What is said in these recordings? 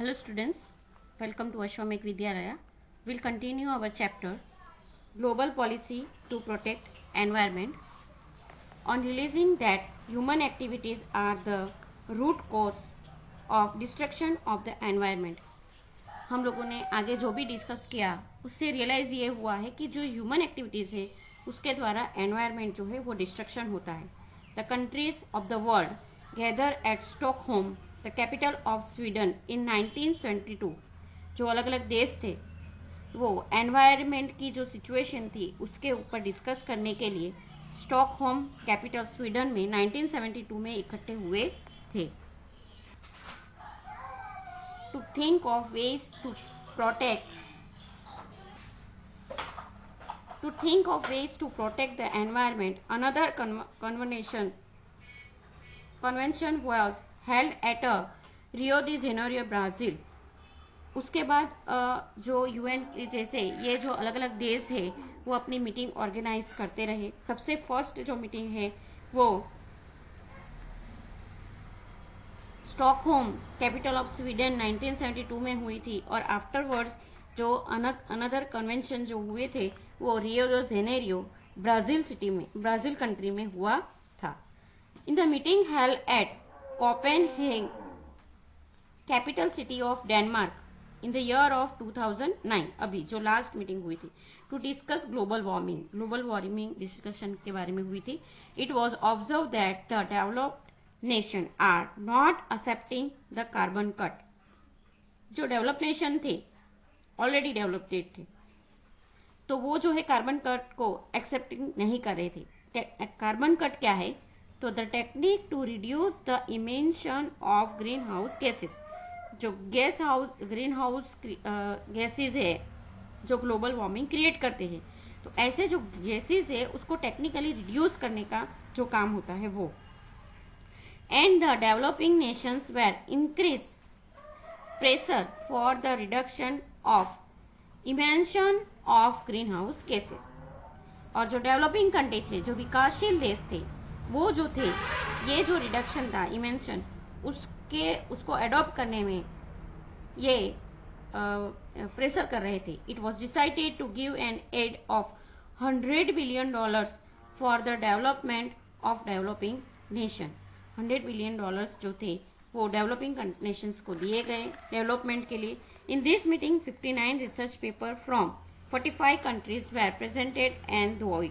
Hello students, welcome to Ashwamek Vidyalaya. We'll continue our chapter Global Policy to Protect Environment on realizing that human activities are the root cause of destruction of the environment. हम लोगों ने आगे जो भी discuss किया उससे realise ये हुआ है कि जो ह्यूमन एक्टिविटीज़ है उसके द्वारा एनवायरनमेंट जो है वो डिस्ट्रक्शन होता है. The countries of the world gather at Stockholm, the capital of Sweden, in 1972. जो अलग अलग देश थे वो एनवायरनमेंट की जो सिचुएशन थी उसके ऊपर डिस्कस करने के लिए स्टॉकहोम कैपिटल स्वीडन में 1972 में इकट्ठे हुए थे. To think of ways to protect the environment, another convention was held at Rio de Janeiro, Brazil. उसके बाद जो यूएन जैसे ये जो अलग अलग देश है वो अपनी मीटिंग ऑर्गेनाइज करते रहे. सबसे फर्स्ट जो मीटिंग है वो स्टॉकहोम कैपिटल ऑफ स्वीडन 1972 में हुई थी और आफ्टरवर्ड्स जो अनदर कन्वेंशन जो हुए थे वो Rio de Janeiro Brazil city में, ब्राज़ील कंट्री में हुआ था. In the meeting held at Copenhagen capital city of Denmark in the year of 2009, अभी जो लास्ट मीटिंग हुई थी, to discuss global warming discussion के बारे में हुई थी. It was observe that the developed nation are not accepting the carbon cut. जो डेवलप नेशन थे, ऑलरेडी डेवलप्ड थे, तो वो जो है कार्बन कट को एक्सेप्टिंग नहीं कर रहे थे. कार्बन कट क्या है? तो the technique to reduce the emission of green house gases. जो ग्रीन हाउस गैसेस है जो ग्लोबल वार्मिंग क्रिएट करते हैं, तो ऐसे जो गैसेस है उसको टेक्निकली रिड्यूस करने का जो काम होता है वो. And the developing nations were increase pressure for the reduction of emission of greenhouse gases. और जो डेवलपिंग कंट्री थे, जो विकासशील देश थे, वो जो थे ये जो रिडक्शन था इमेंशन उसको एडॉप्ट करने में ये प्रेशर कर रहे थे. It was decided to give an aid of $100 billion for the development of developing nation. $100 billion जो थे वो डेवलपिंग नेशंस को दिए गए डेवलपमेंट के लिए. In this meeting 59 research paper from 45 countries were presented and vote.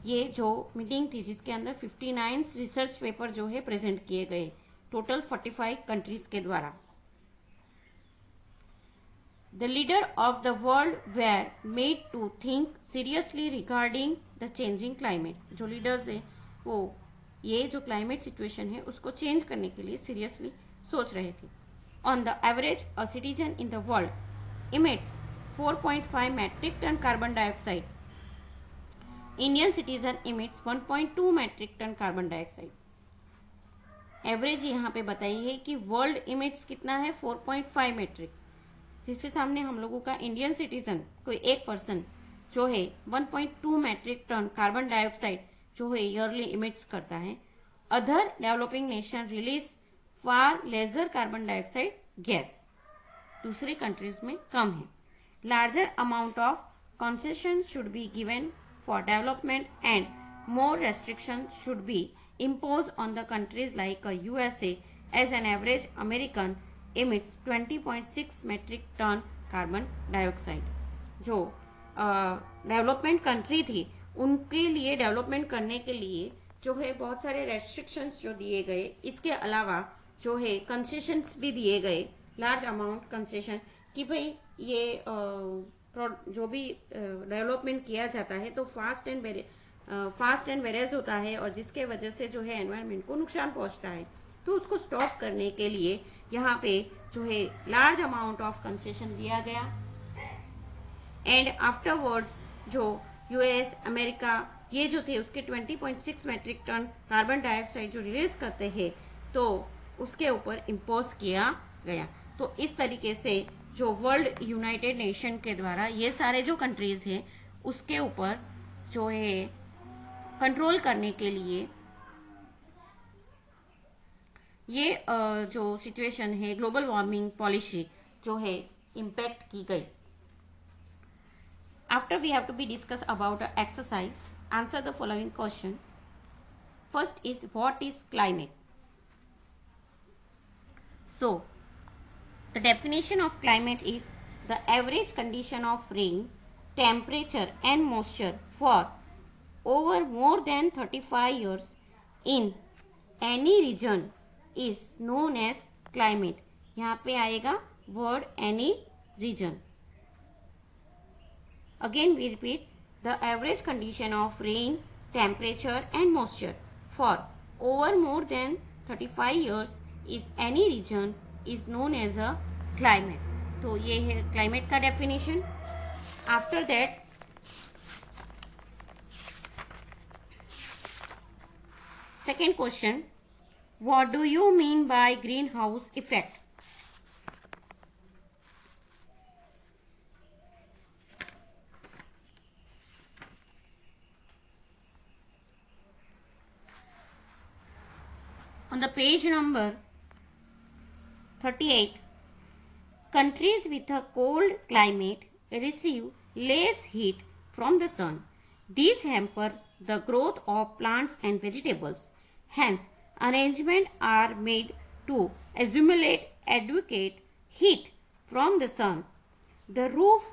ये जो मीटिंग थी जिसके अंदर 59 रिसर्च पेपर जो है प्रेजेंट किए गए टोटल 45 कंट्रीज के द्वारा. The leader of the world were made to think seriously regarding the changing climate. जो लीडर्स है वो ये जो क्लाइमेट सिचुएशन है उसको चेंज करने के लिए सीरियसली सोच रहे थे. On the average a citizen in the world emits 4.5 metric ton carbon dioxide. Indian citizen emits 1.2 metric ton carbon dioxide. Average यहाँ पे बताई है कि वर्ल्ड इमिट्स कितना है 4.5 मेट्रिक, जिसके सामने हम लोगों का इंडियन सिटीजन कोई एक पर्सन जो है 1.2 मेट्रिक टन कार्बन डाइऑक्साइड जो है ईयरली इमिट्स करता है. Other developing nation release far lesser carbon dioxide gas, दूसरी कंट्रीज में कम है. Larger amount of concession should be given for development and more restriction should be impose on the countries like USA, as an average American emits 20.6 metric ton carbon dioxide. जो development country थी उनके लिए development करने के लिए जो है बहुत सारे रेस्ट्रिक्शंस जो दिए गए, इसके अलावा जो है कंसेशंस भी दिए गए, लार्ज अमाउंट कंसेशन कि भाई ये जो भी डेवलपमेंट किया जाता है तो फास्ट एंड वेरियस होता है और जिसके वजह से जो है एनवायरनमेंट को नुकसान पहुंचता है. तो उसको स्टॉप करने के लिए यहाँ पे जो है लार्ज अमाउंट ऑफ कंसेशन दिया गया. एंड आफ्टरवर्ड्स जो US, अमेरिका ये जो थे उसके 20.6 मेट्रिक टन कार्बन डाइऑक्साइड जो रिलीज करते हैं तो उसके ऊपर इम्पोज किया गया. तो इस तरीके से जो वर्ल्ड यूनाइटेड नेशन के द्वारा ये सारे जो कंट्रीज हैं उसके ऊपर जो है कंट्रोल करने के लिए ये जो सिचुएशन है ग्लोबल वार्मिंग पॉलिसी जो है इम्पैक्ट की गई. After we have to be discuss about exercise. Answer the following question. First is what is climate. So the definition of climate is the average condition of rain, temperature and moisture for over more than 35 years in any region is known as climate. यहाँ पे आएगा word any region. Again we repeat, the average condition of rain, temperature and moisture for over more than 35 years is any region is known as a climate. तो ये है climate का definition. After that second question, what do you mean by greenhouse effect? On the page number 38, countries with a cold climate receive less heat from the sun. These hamper the growth of plants and vegetables. Hence, arrangements are made to accumulate adequate heat from the sun. The roof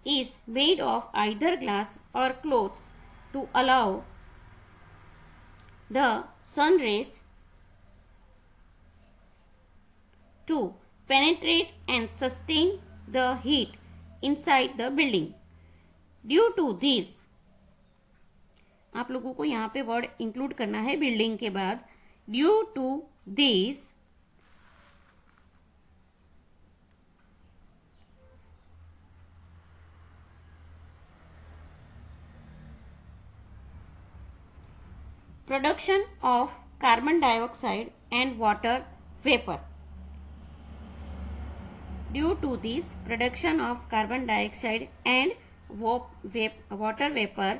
is made of either glass or cloth to allow the sun rays to penetrate and sustain the heat inside the building. Due to this, आप लोगों को यहाँ पे word include करना है building के बाद. Due to this production of carbon dioxide and water vapor. Due to this production of carbon dioxide and water vapor,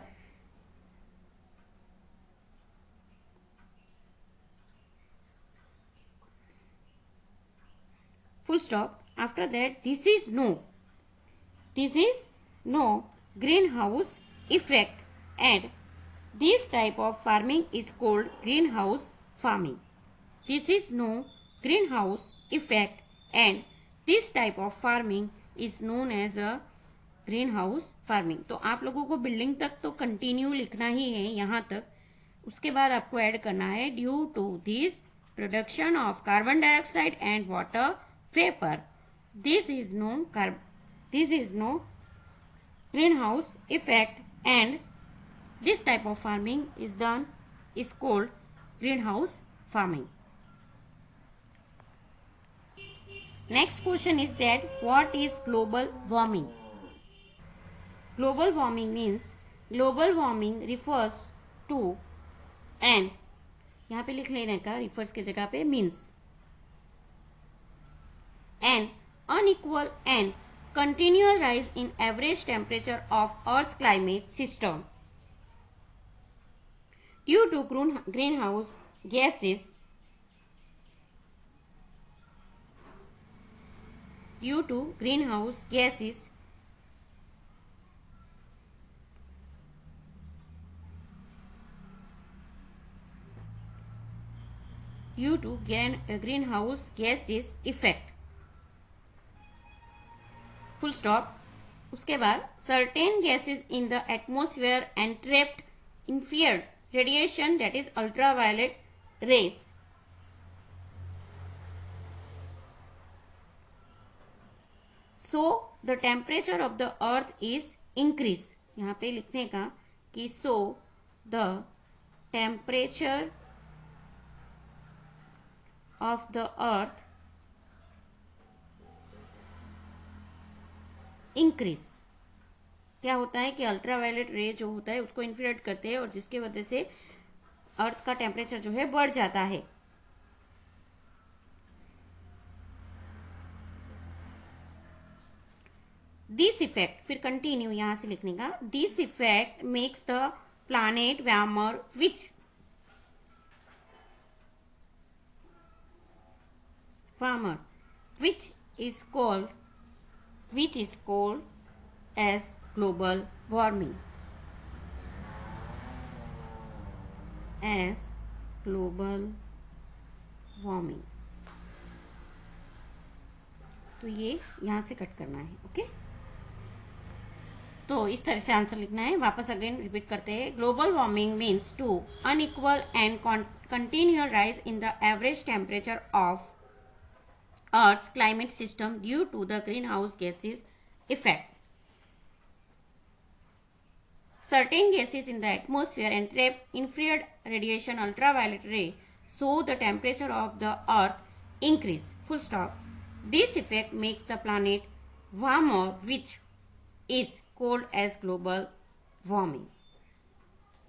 full stop. After that, this is no greenhouse effect, and this type of farming is called greenhouse farming. This is no greenhouse effect, and this type of farming is known as a greenhouse farming. तो आप लोगों को building तक तो continue लिखना ही है यहाँ तक. उसके बाद आपको ऐड करना है due to this production of carbon dioxide and water vapour. This is no greenhouse effect, and this type of farming is called greenhouse farming. Next question is that what is global warming? Global warming means global warming refers to an, यहाँ पे लिख लेने का refers के जगह पे means, an unequal and continual rise in average temperature of Earth's climate system due to greenhouse gases due to greenhouse gases effect. Full stop. उसके बाद certain gases in the atmosphere and trapped infrared radiation, that is ultraviolet rays. So the temperature of the earth is increased. यहाँ पे लिखने का कि so the temperature of the earth increase. क्या होता है कि अल्ट्रावायलेट रे जो होता है उसको इन्फ्रारेड करते हैं और जिसकी वजह से अर्थ का टेम्परेचर जो है बढ़ जाता है. दिस इफेक्ट, फिर कंटिन्यू यहां से लिखने का, this effect makes the planet warmer, which is called as global warming. तो ये यहाँ से कट करना है. ओके, तो इस तरह से आंसर लिखना है. वापस अगेन रिपीट करते हैं. Global warming means to unequal and continual rise in the average temperature of Earth's climate system due to the greenhouse gases effect. Certain gases in the atmosphere and trap infrared radiation ultraviolet ray, so the temperature of the Earth increase. Full stop. This effect makes the planet warmer, which is called as global warming.